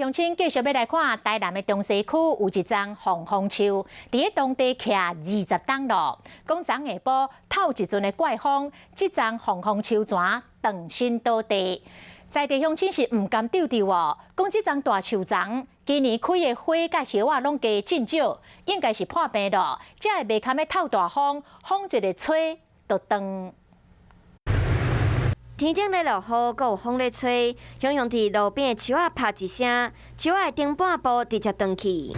乡亲继续要来看台南的中西区有一丛红枫树，伫当地徛20栋路。讲昨下晡透一阵的怪风，这丛红枫树全断身倒地。在地乡亲是唔甘丢丢哦，讲这丛大树丛今年开的花甲叶啊拢加真少，应该是破病了，才会袂堪要透大风，风一个吹就断。 天顶咧落雨，阁有风咧吹，雄雄伫路边的树仔拍一声，树仔顶半部直接断去。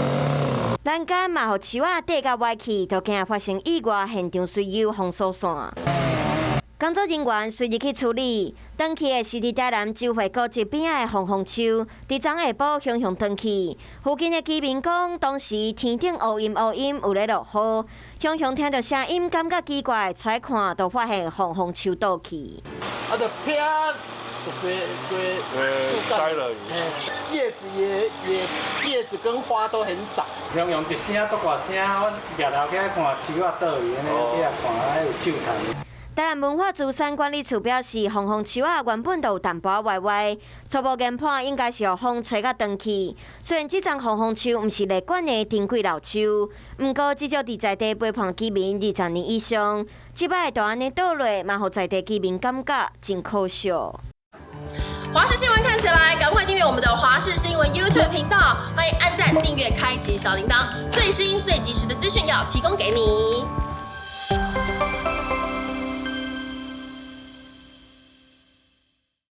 栏杆嘛，互树仔跌甲歪去，就惊发生意外，现场随有封锁线。工作人员随日去处理，断去的是伫台南州会阁一边的红枫树，伫昨下晡雄雄断去。附近的居民讲，当时天顶乌阴乌阴，有咧落雨。雄雄听到声音，感觉奇怪，出来看，就发现红枫树倒去。 它的片就对栽了，叶子跟花都很少。雄雄一声足大声，我抬头起来看树仔倒去，安尼底下看还有树藤。 台南文化资产管理处表示，红枫树仔原本就有淡薄歪歪，初步研判应该是予风吹甲断去。虽然这丛红枫树毋是列管的珍贵老树，不过至少伫在地陪伴居民20年以上，即摆就安尼倒落，嘛互在地居民感觉真可笑。华视新闻看起来，赶快订阅我们的华视新闻 YouTube 频道，欢迎按赞、订阅、开启小铃铛，最新最及时的资讯要提供给你。